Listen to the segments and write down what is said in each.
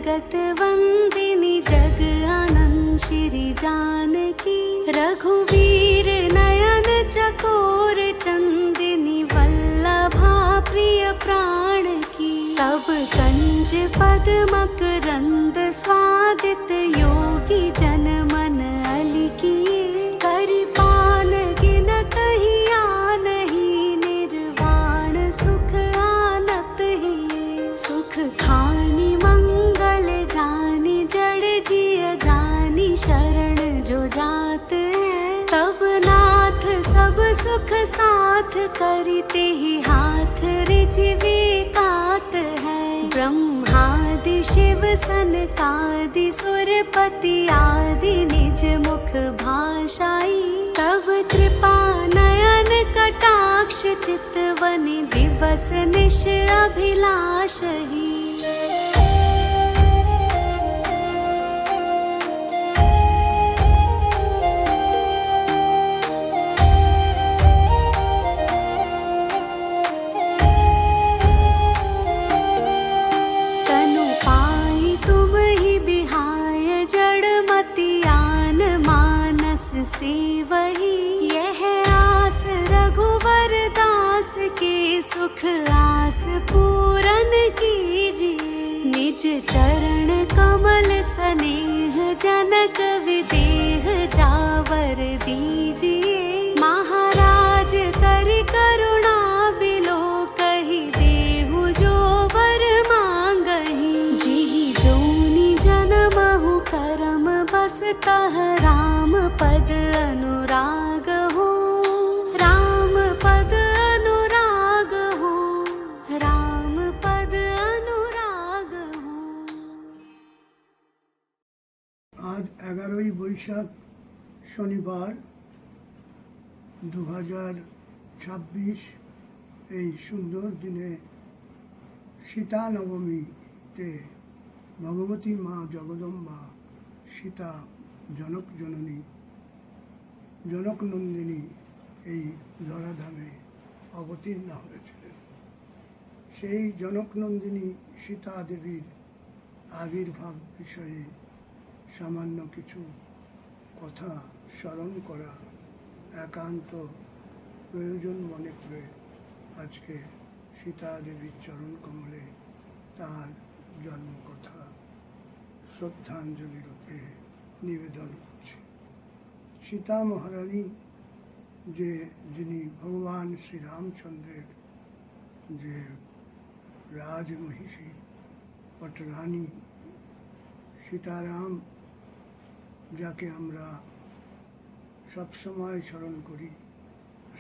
जगत वंदिनी जग आनंद श्री जानकी रघुवीर नयन चकोर चंदिनी वल्लभा प्रिय प्राण की तब कंज पद्म करंद स्वादित योगी जन मन अलि किए करिपान गिनत ही आनहि निर्वाण सुख आनत ही सुख खानी मंगल जानी जड़ जिय जानी शरण जो जात है तब नाथ सब सुख साथ करते ही हाथ रिझवे कात है ब्रह्मादि शिव सनकादि सुरपति आदि निज मुख भाषाई तव कृपा नयन कटाक्ष चितवन दिवस निश अभिलाष ही से वही यह आस रघुवर दास के सुख आस पूरन कीजिए निज चरण कमल स्नेह जनक विदेह जावर दीजिए महाराज कर करुणा बिलो कही देहु जो वर मांगही जिहि जोनि जनमहु करम बस तह राम पद अनुराग हो राम पद अनुराग हो राम पद अनुराग हो। आज 11ই বৈশাখ শনিবার 2026 এই সুন্দর দিনে সীতা নবমীতে ভগবতী মা জগদম্বা সীতা জনক জননী জনক নন্দিনী এই ধরাধামে অবতীর্ণ হয়েছিলেন। সেই জনক নন্দিনী সীতা দেবীর আবির্ভাব বিষয়ে সামান্য কিছু কথা স্মরণ করা একান্ত প্রয়োজন মনে করে আজকে সীতা দেবীর চরণ কমলে তার জন্মকথা শ্রদ্ধাঞ্জলি রূপে নিবেদন করছি। সীতা মহারানী যিনি ভগবান শ্রীরামচন্দ্রের যে রাজমহিষী পটরানী সীতারাম যাকে আমরা সবসময় স্মরণ করি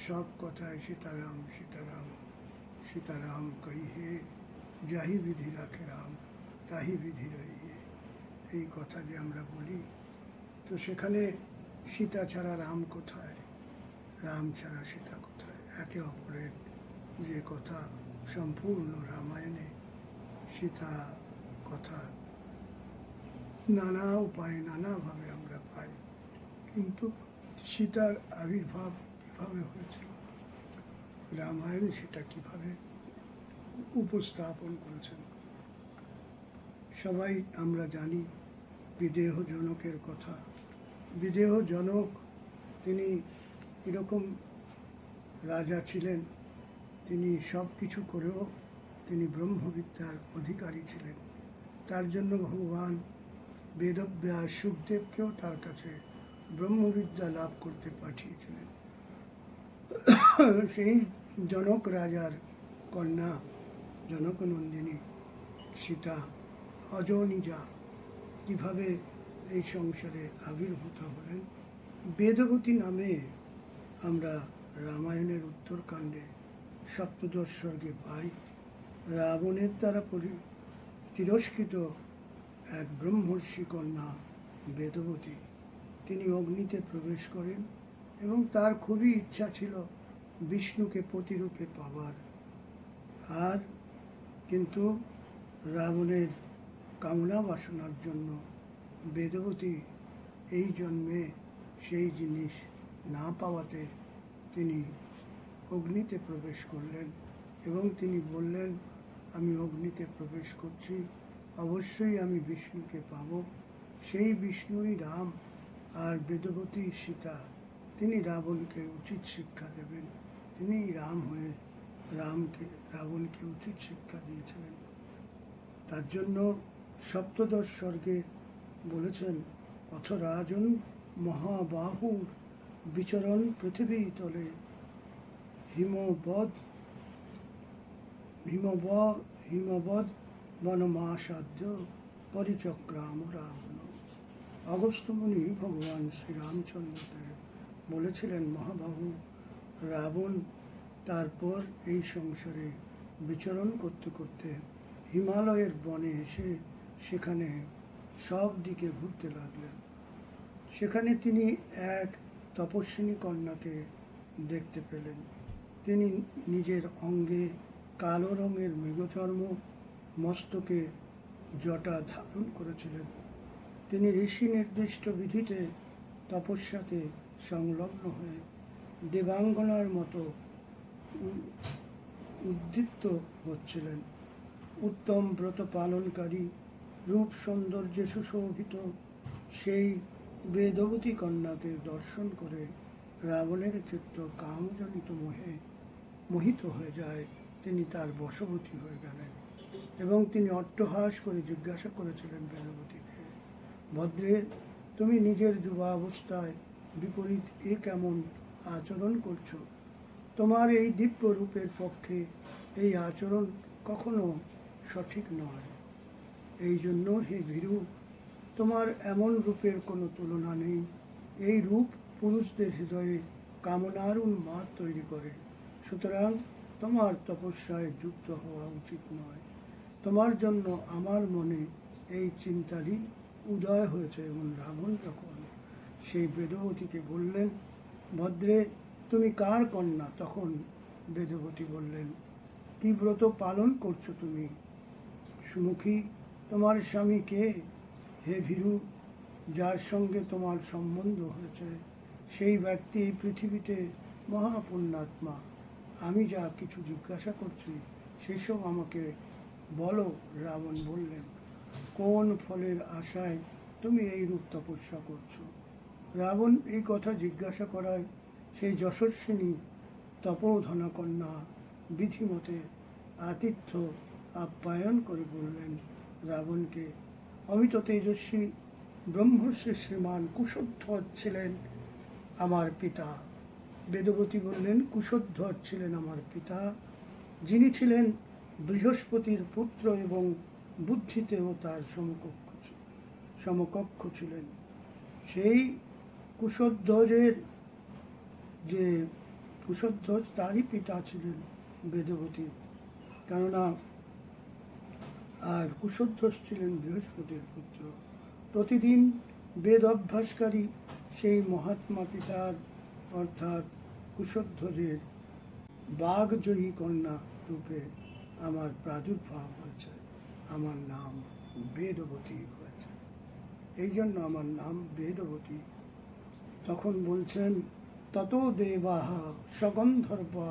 সব কথায় সীতারাম সীতারাম সীতারাম কহিহে যাহি বিধি রাখে রাম তাহি বিধি রহিয়ে এই কথা যে আমরা বলি তো সেখানে সীতা ছাড়া রাম কোথায় রাম ছাড়া সীতা কোথায় একে অপরের যে কথা সম্পূর্ণ রামায়ণে সীতা কথা নানা উপায়ে নানাভাবে আমরা পাই কিন্তু সীতার আবির্ভাব কীভাবে হয়েছিল রামায়ণ সেটা কীভাবে উপস্থাপন করেছেন সবাই আমরা জানি বিদেহ জনকের কথা। বিদেহ জনক তিনি এরকম রাজা ছিলেন তিনি সব কিছু করেও তিনি ব্রহ্মবিদ্যার অধিকারী ছিলেন। তার জন্য ভগবান বেদব্যাস সুখদেবকেও তার কাছে ব্রহ্মবিদ্যা লাভ করতে পাঠিয়েছিলেন। সেই জনক রাজার কন্যা জনক নন্দিনী সীতা অজনিজা কীভাবে এই সংসারে আবির্ভূত হলেন বেদবতী নামে আমরা রামায়ণের উত্তরকাণ্ডে সপ্তদশ স্বর্গে পাই। রাবণের দ্বারা তিরস্কৃত এক ব্রহ্মর্ষি কন্যা বেদবতী তিনি অগ্নিতে প্রবেশ করেন এবং তার খুবই ইচ্ছা ছিল বিষ্ণুকে পতিরূপে পাবার আর কিন্তু রাবণের কামনা বাসনার জন্য বেদবতী এই জন্মে সেই জিনিস না পাওয়াতে তিনি অগ্নিতে প্রবেশ করলেন এবং তিনি বললেন আমি অগ্নিতে প্রবেশ করছি অবশ্যই আমি বিষ্ণুকে পাব। সেই বিষ্ণুই রাম। আর বেদবতী সীতা, তিনি রাবণকে উচিত শিক্ষা দেবেন। তিনি রাম হয়ে রাবণকে উচিত শিক্ষা দিয়েছিলেন। তার জন্য সপ্তদশ স্বর্গে বলেছেন, অথ রাজন মহাবাহুর বিচরণ পৃথিবী তলে, হিমবদ হিমবদ বনমাসাদ্য পরিচক্রাম রাবণ। অগস্ত্যমুনি ভগবান শ্রীরামচন্দ্রকে বলেছিলেন, মহাবাহু রাবণ তারপর এই সংসারে বিচরণ করতে করতে হিমালয়ের বনে এসে সেখানে সব দিকে ঘুরতে লাগলেন। সেখানে তিনি এক তপস্বিনী কন্যাকে দেখতে পেলেন। তিনি নিজের অঙ্গে কালো রঙের মৃগচর্ম, মস্তকে জটা ধারণ করেছিলেন। তিনি ঋষি নির্দিষ্ট বিধিতে তপস্যাতে সংলগ্ন হয়ে দেবাঙ্গনার মতো উদ্দীপ্ত হচ্ছিলেন। উত্তম ব্রত পালনকারী, রূপ সৌন্দর্যে সুশোভিত সেই বেদবতী কন্যাকে দর্শন করে রাবণের চিত্ত কামজনিত মোহে মোহিত হয়ে যায়। তিনি তার বশবর্তী হয়ে গেলেন এবং তিনি অট্টহাস করে জিজ্ঞাসা করেছিলেন বেদবতীকে, ভদ্রে, তুমি নিজের যুবাবস্থায় বিপরীত এ কেমন আচরণ করছো? তোমার এই দিব্য রূপের পক্ষে এই আচরণ কখনো সঠিক নয়। এই জন্য হে ভীরু, তোমার এমন রূপের কোনো তুলনা নেই। এই রূপ পুরুষদের হৃদয়ে কামনার উন্মাদ তৈরি করে। সুতরাং তোমার তপস্যায় যুক্ত হওয়া উচিত নয়। তোমার জন্য আমার মনে এই চিন্তারই উদয় হয়েছে। এবং রাবণ যখন সেই বেদবতীকে বললেন, ভদ্রে, তুমি কার কন্যা? তখন বেদবতী বললেন, কি ব্রত পালন করছো তুমি? সুমুখী, তোমার স্বামী কে? হে ভীরু, যার সঙ্গে তোমার সম্বন্ধ হয়েছে সেই ব্যক্তি এই পৃথিবীতে মহাপুণ্যাত্মা। আমি যা কিছু জিজ্ঞাসা করছি সেসব আমাকে বলো। রাবণ বললেন, কোন ফলের আশায় তুমি এই রূপ তপস্যা করছো? রাবণ এই কথা জিজ্ঞাসা করায় সেই যশস্বিনী তপোধনা কন্যা বিধিমতে আতিথ্য আপ্যায়ন করে বললেন রাবণকে, অমিত তেজস্বী ব্রহ্মর্ষি শ্রীমান কুশধ্বজ ছিলেন আমার পিতা। বেদবতী বললেন, কুশধ্বজ ছিলেন আমার পিতা, যিনি ছিলেন বৃহস্পতির পুত্র এবং বুদ্ধিতেও তার সমকক্ষ ছিলেন। সেই কুশধ্বজের কুশধ্বজ তারই পিতা ছিলেন বেদবতী। কেননা আর কুশধ্বজ ছিলেন বৃহস্পতির পুত্র। প্রতিদিন বেদ অভ্যাসকারী সেই মহাত্মা পিতার অর্থাৎ কুশধ্বজের বাঘজয়ী কন্যা রূপে আমার প্রাদুর্ভাব হয়েছে। আমার নাম বেদবতী হয়েছে, এই জন্য আমার নাম বেদবতী। তখন বলছেন, ততো দেবাহ সগন্ধর্বা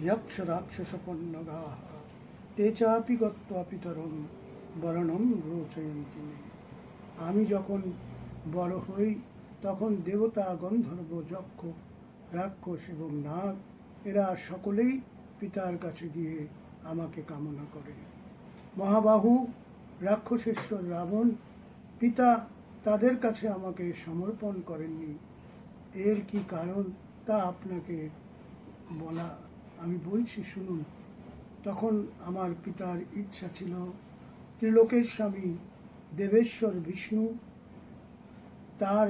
যক্ষ রাক্ষসপন্নগাহ তে চাপি গত্বা পিতরম বরণম রোচয়ন্তি মে। আমি যখন বড় হই তখন দেবতা, গন্ধর্ব, যক্ষ, রাক্ষস এবং নাগ এরা সকলেই পিতার কাছে গিয়ে আমাকে কামনা করে। মহাবাহু রাক্ষসেশ্বর রাবণ, পিতা তাদের কাছে আমাকে সমর্পণ করেননি। এর কি কারণ তা আপনাকে বলা আমি বলছি, শুনুন। তখন আমার পিতার ইচ্ছা ছিল ত্রিলোকের স্বামী দেবেশ্বর বিষ্ণু তার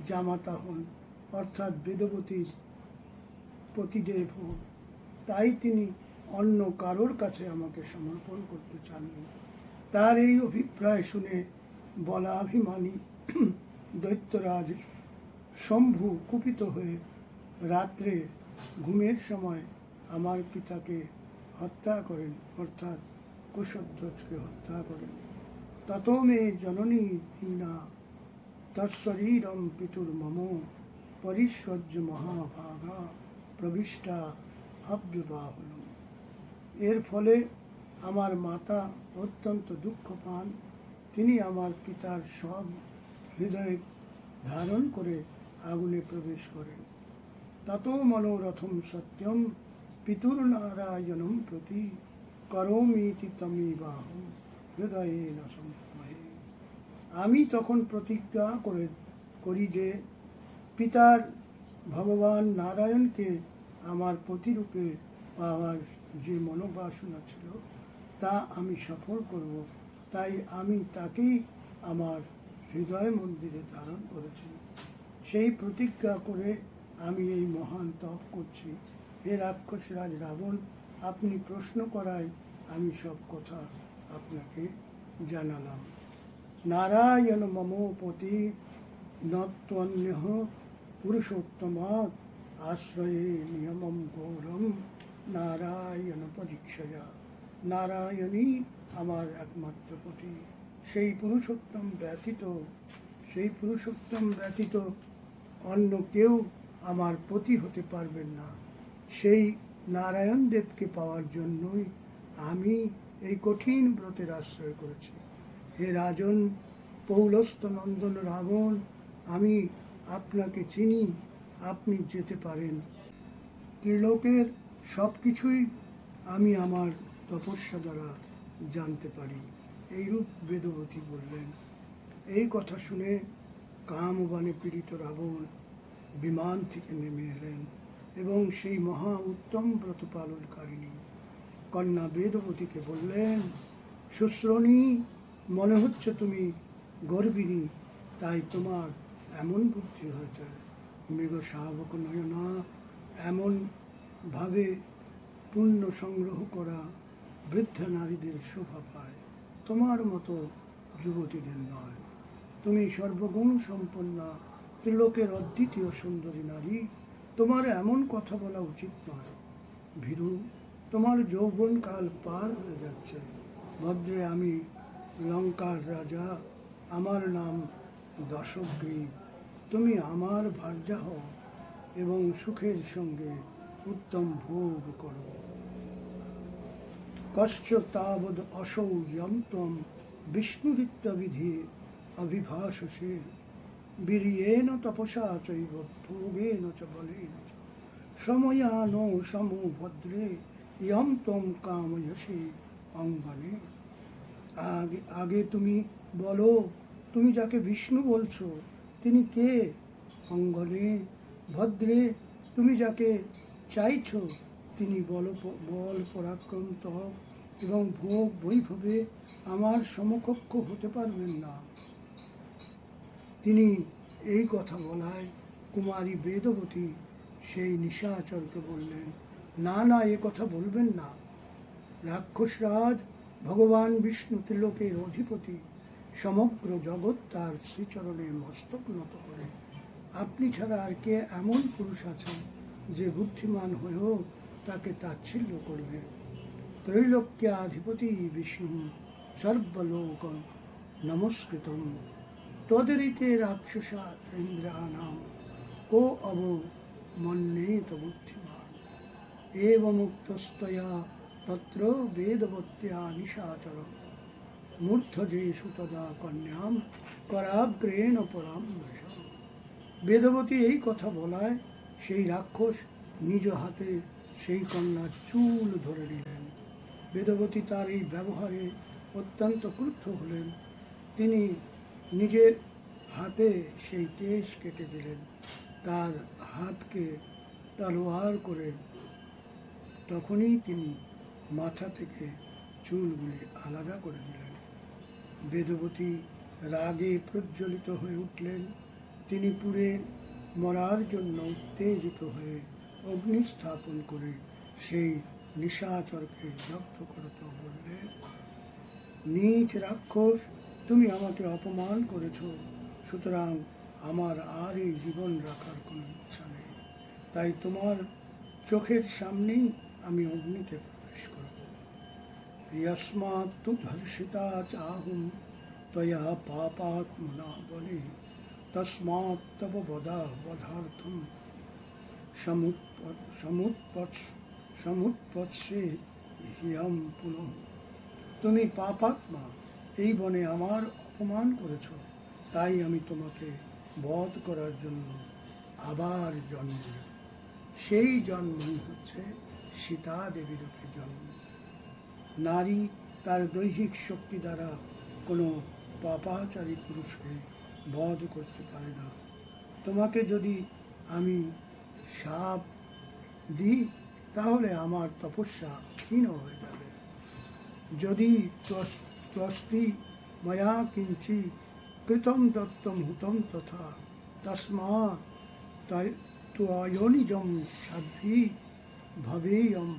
জামাতা হন, অর্থাৎ বেদবতীর পতিদেব হন। তাই তিনি অন্য কারোর কাছে আমাকে সমর্পণ করতে চাননি। তার এই অভিপ্রায় শুনে বলাভিমানী দৈত্যরাজ শম্ভু কুপিত হয়ে রাত্রে ঘুমের সময় আমার পিতাকে হত্যা করেন, অর্থাৎ কুশধ্বজকে হত্যা করেন। তত মে জননী হীনা তৎশরীরম পিতুর মম পরিস্বজ্য মহাভাগা প্রবিষ্টা হব্যবাহনম। এর ফলে আমার মাতা অত্যন্ত দুঃখ পান তিনি আমার পিতার সব হৃদয়ে ধারণ করে আগুনে প্রবেশ করেন। ততো মনোরথম সত্যম পিতুর্নারায়ণম প্রতি করোমিতি তমেবাহম হৃদয়ে ন সম্মহে। আমি তখন প্রতিজ্ঞা করি যে পিতার ভগবান নারায়ণকে আমার প্রতিরূপে পাওয়ার যে মনোবাসনা ছিল তা আমি সফল করব, তাই আমি তাকেই আমার হৃদয় মন্দিরে ধারণ করেছি। সেই প্রতিজ্ঞা করে আমি এই মহান তপ করছি। হে রাক্ষসরাজ রাবণ, আপনি প্রশ্ন করায় আমি সব কথা আপনাকে জানালাম। নারায়ণ মমোপতি নত্বন্যঃ পুরুষোত্তমাৎ আশ্রয়ে নিয়মম গৌরম নারায়ণ পরীক্ষয়া। নারায়ণই আমার একমাত্র পতি। সেই পুরুষোত্তম ব্যতীত অন্য কেউ আমার পতি হতে পারবেন না। সেই নারায়ণ দেবকে পাওয়ার জন্যই আমি এই কঠিন ব্রতের আশ্রয় করেছি। হে রাজন পৌলস্ত্য নন্দন রাবণ, আমি আপনাকে চিনি, আপনি যেতে পারেন। ত্রিলোকের সব কিছুই আমি আমার তপস্যা দ্বারা জানতে পারি। এইরূপ বেদবতী বললেন। এই কথা শুনে কামবাণে পীড়িত রাবণ বিমান থেকে নেমে এলেন এবং সেই মহা উত্তম ব্রত পালনকারিণী কন্যা বেদবতীকে বললেন, সুশ্রণী, মনে হচ্ছে তুমি গর্বিণী, তাই তোমার এমন বুদ্ধি হয়েছে। মৃগ শাবক নয়না, এমন ভাবে পুণ্য সংগ্রহ করা বৃদ্ধা নারীদের শোভা পায়, তোমার মতো যুবতীদের নয়। তুমি সর্বগুণ সম্পন্না, ত্রিলোকের অদ্বিতীয় সুন্দরী নারী, তোমার এমন কথা বলা উচিত নয়। ভীরু, তোমার যৌবনকাল পার হয়ে যাচ্ছে। ভদ্রে, আমি লঙ্কার রাজা, আমার নাম দশগ্রীব। তুমি আমার ভার্যা হও এবং সুখের সঙ্গে উত্তম ভোগ করো। কশ্চ তাবদ অসৌ যন্ত্রম বিষ্ণুরিত্যবিধি অভিভাষসে বীর্যেন তপসা চৈব ভোগেন চ বলেন চ সময়ানো সমো ভদ্রে ইয়ম তম কাময়সে অঙ্গনে। আগে তুমি বলো, তুমি যাকে বিষ্ণু বলছো তিনি কে? অঙ্গনে। ভদ্রে, তুমি যাকে চাইছো তিনি বল পরাক্রম তপ এবং ভোগ বৈভবে আমার সমকক্ষ হতে পারবেন না। তিনি এই কথা বলায় কুমারী বেদবতী সেই নিশাচরকে বললেন, না না, এ কথা বলবেন না। রাক্ষসরাজ, ভগবান বিষ্ণু ত্রিলোকের অধিপতি, সমগ্র জগৎ তার শ্রীচরণে মস্তক নত করে। আপনি ছাড়া আর কে এমন পুরুষ আছে যে বুদ্ধিমান হয়েও তাকে তাচ্ছিল্য করবে? ত্রৈলোক্যাধিপতি বিষ্ণু সর্বলোক নমস্কৃতম তদরিতে রাক্ষসা ইন্দ্রানাম কো অবমন্যেত বুদ্ধিমান। এবমুক্তস্তয়া তত্র বেদবত্যা নিশাচর মূর্ধজেষু তদা কন্যাম করাগ্রেণ পরাম বৃষ। বেদবতী এই কথা বলায় সেই রাক্ষস নিজ হাতে সেই কন্যার চুল ধরে নিলেন। বেদবতী তার এই ব্যবহারে অত্যন্ত ক্রুদ্ধ হলেন। তিনি নিজের হাতে সেই কেশ কেটে দিলেন, তার হাতকে তলোয়ার করে। তখনই তিনি মাথা থেকে চুলগুলি আলাদা করে দিলেন। বেদবতী রাগে প্রজ্বলিত হয়ে উঠলেন। তিনি পুড়ে মরার জন্য উত্তেজিত হয়ে অগ্নি স্থাপন করে সেই নিশাচরকে দগ্ধ করতে বললেন, নীচ রাক্ষস, তুমি আমাকে অপমান করেছ, সুতরাং আমার আর এই জীবন রাখার কোনো ইচ্ছা নেই। তাই তোমার চোখের সামনেই আমি অগ্নিতে প্রবেশ করব। यस्मात् तु धर्षिता चाहुं त्वया पापात्मना बले तस्मात् तव वधार्थं समुत्पत्से ह्यहं पुनः। তুমি পাপাত্মা, এই বনে আমার অপমান করেছ, তাই আমি তোমাকে বধ করার জন্য আবার জন্ম নেব। সেই জন্মই হচ্ছে সীতা দেবীর জন্ম। নারী তার দৈহিক শক্তি দ্বারা কোনো পাপাচারী পুরুষকে বধ করতে পারে না। তোমাকে যদি আমি শাপ দিই তাহলে আমার তপস্যা ক্ষীণ হয়ে যাবে। যদি ত্বস্তি ময়া কিঞ্চি কৃতম দত্তম হুতম তথা তস্মাৎ ত্বয়োনিজম সাধ্বী ভবেয়ম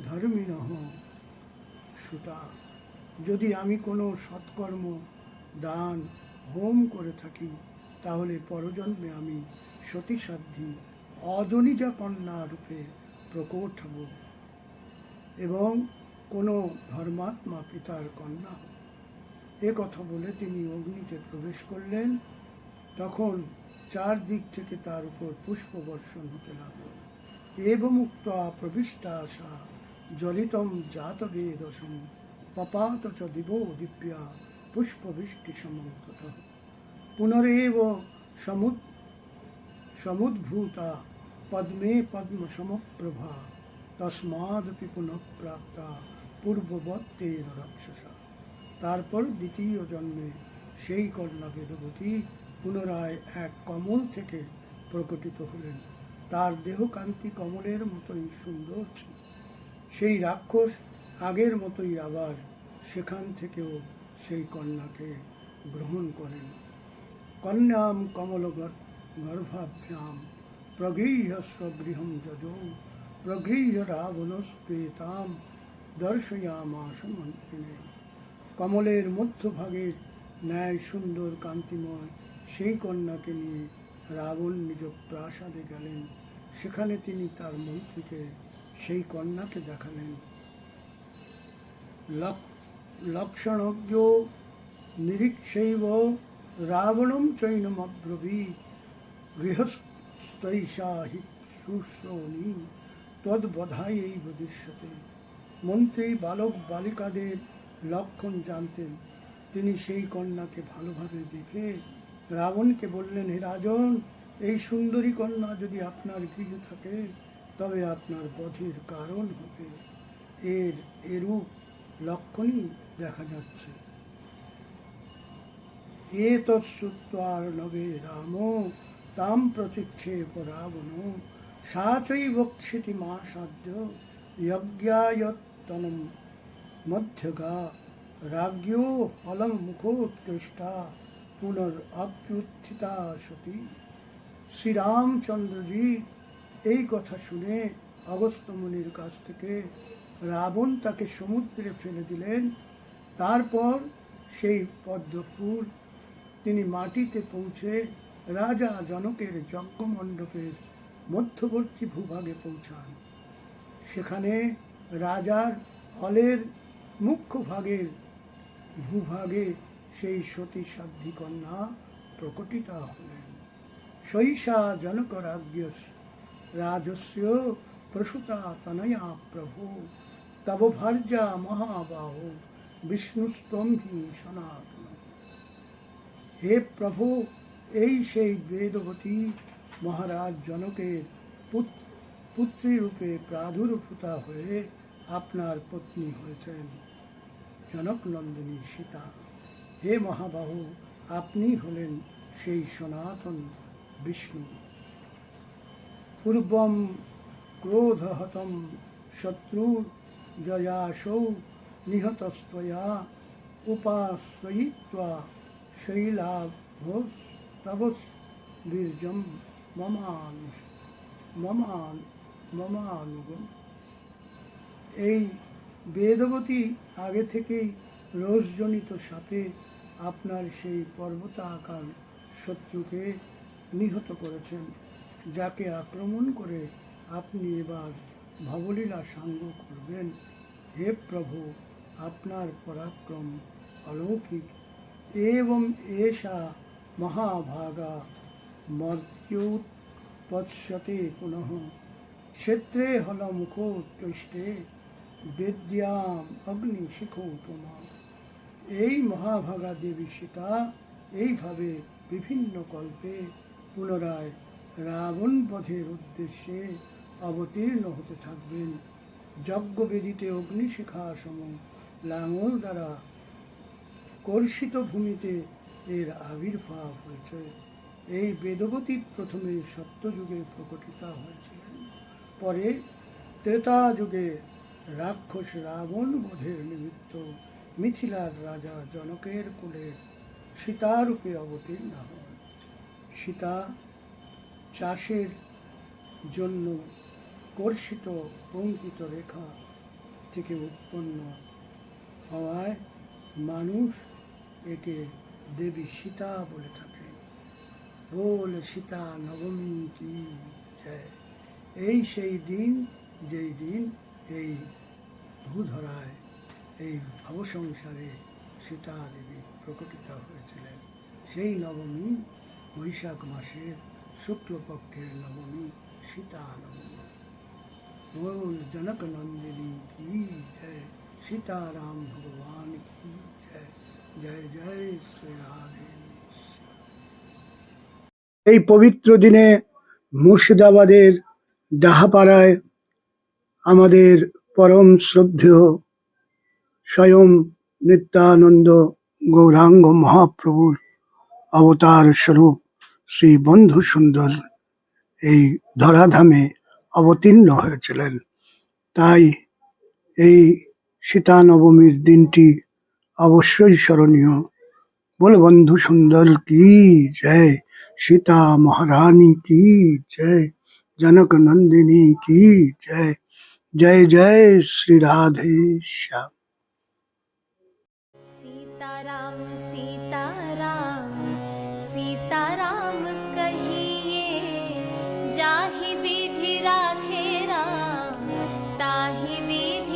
ধর্মিণঃ সুতা। যদি আমি কোনো সৎকর্ম, দান, হোম করে থাকি তাহলে পরজন্মে আমি সতীসাধ্যী অজনিজা কন্যা রূপে প্রকট হব এবং কোনো ধর্মাত্মা পিতার কন্যা হব। এ কথা বলে তিনি অগ্নিতে প্রবেশ করলেন। তখন চারদিক থেকে তার উপর পুষ্পবর্ষণ হতে লাগল। এবমুক্তা প্রবিষ্টা আশা জ্বলিতম জাতবেদসম পপাত চ দিবো দিব্যা পুষ্পবৃষ্টি সমন্তত। পুনরেব সমুদ্ভূতা পদ্মে পদ্ম সমপ্রভা তস্মাদপি পুনঃ প্রাপ্তা পূর্ববত্তেন রাক্ষসা। তারপর দ্বিতীয় জন্মে সেই কন্যা বেদবতী পুনরায় এক কমল থেকে প্রকটিত হলেন। তার দেহকান্তি কমলের মতোই সুন্দর ছিল। সেই রাক্ষস আগের মতোই আবার সেখান থেকেও সেই কন্যাকে গ্রহণ করেন। কন্যাম কমল গর্ভাভ্যাম প্রগৃহ্য স্বগৃহম যজৌ প্রগৃহ্য রাবণস্তেতাম দর্শয়ামাস মন্ত্রিণে। কমলের মধ্যভাগের ন্যায় সুন্দর কান্তিময় সেই কন্যাকে নিয়ে রাবণ নিজ প্রাসাদে গেলেন। সেখানে তিনি তার মন্ত্রীকে সেই কন্যাকে দেখালেন। লক্ষণজ্ঞ নিরীক্ষৈব রাবণম চৈনমব্রবীৎ গৃহস্থৈষা হি সুশ্রোণী তদ্বধায়ৈব দৃশ্যতে। মন্ত্রী বালক বালিকাদের লক্ষণ জানতেন। তিনি সেই কন্যাকে ভালোভাবে দেখে রাবণকে বললেন, হে রাজন, এই সুন্দরী কন্যা যদি আপনার গৃহে থাকে তবে আপনার বধের কারণ হবে। এরূপ লক্ষণই দেখা যাচ্ছে। এতৎশ্রুত্বার্ণবে রাম তাম প্রচিক্ষেপ রাবণ সা চৈব ক্ষিতিমাসাদ্য যজ্ঞায়তনম মধ্যগা রাজ্ঞো ফলং মুখোৎকৃষ্টা পুনরভ্যুত্থিতা সতী। শ্রীরামচন্দ্রজি এই কথা শুনে অগস্ত্য মুনির কাছ থেকে রাবণ তাকে সমুদ্রে ফেলে দিলেন। তারপর সেই পদ্মফুল তিনি মাটিতে পৌঁছে রাজা জনকের যজ্ঞমণ্ডপের মধ্যবর্তী ভূভাগে পৌঁছান। সেখানে রাজার হলের মুখ্য ভাগের ভূভাগে সেই সতী সাধ্বী কন্যা প্রকটিতা হলেন। শৈষা জনক রাজস্য প্রসূতা তনয়া প্রভু তব ভার্যা মহাবাহ বিষ্ণুস্তম হি সনাতন। হে প্রভু, এই সেই বেদবতী মহারাজ জনকের পুত্রী রূপে প্রাদুর্ভূতা হয়ে আপনার পত্নী হয়েছেন জনকনন্দিনী সীতা। হে মহাবাহু, আপনি হলেন সেই সনাতন বিষ্ণু। পূর্বম ক্রোধহতম শত্রুর জয়াসৌ নিহতস্ত্বয়া উপাশ্রয়িত্বা শৈলাভস্তব বীর্যম মমানুগম। এই বেদবতী আগে থেকেই রোষজনিত সাপে আপনার সেই পর্বতাকার শত্রুকে নিহত করেছেন, যাকে আক্রমণ করে আপনি এবার ভবলীলা সাঙ্গ করবেন। হে প্রভু, আপনার পরাক্রম অলৌকিক। এবং এষা মহাভাগা মর্ত্যোৎপৎস্যতে পুনঃ ক্ষেত্রে হলমুখোৎকৃষ্টে বেদ্যাম অগ্নিশিখোপমা। এই মহাভাগা দেবী সীতা এইভাবে বিভিন্ন কল্পে পুনরায় রাবণ বধের উদ্দেশ্যে অবতীর্ণ হতে থাকবেন। যজ্ঞবেদিতে অগ্নিশিখা সম লাঙল দ্বারা কর্ষিত ভূমিতে এর আবির্ভাব হয়েছে। এই বেদবতী প্রথমে সত্যযুগে প্রকটিতা হয়েছিলেন, পরে ত্রেতা যুগে রাক্ষস রাবণ বধের নিমিত্ত মিথিলার রাজা জনকের কোলে সীতারূপে অবতীর্ণ হন। সীতা চাষের জন্য কর্ষিত অঙ্কিত রেখা থেকে উৎপন্ন হওয়ায় মানুষ একে দেবী সীতা বলে থাকে। বল সীতা নবমী কি জয়। এই সেই দিন যেই দিন এই ভূধরায় এই ভবসংসারে সীতা দেবী প্রকটিত হয়েছিলেন। সেই নবমী বৈশাখ মাসের শুক্লপক্ষের নবমী, সীতা নবমী। बोल जनक नंदिनी की जय, सीताराम भगवान की जय, जय जय श्री राधे। এই পবিত্র দিনে মুর্শিদাবাদের ডাহাপাড়ায় আমাদের পরম শ্রদ্ধেয় স্বয়ং নিত্যানন্দ গৌরাঙ্গ মহাপ্রভুর অবতার স্বরূপ শ্রী বন্ধু সুন্দর এই ধরাধামে অবতীর্ণ হয়েছিলেন। তাই এই সীতা নবমীর দিনটি অবশ্যই স্মরণীয়। বল বন্ধু সুন্দর কি জয়, সীতা মহারানী কি জয়, जनक नंदिनी की जय, जय जय श्री राधे श्याम। सीताराम सीताराम सीताराम कहिए, जाहि विधि राखे राम ताहि विधि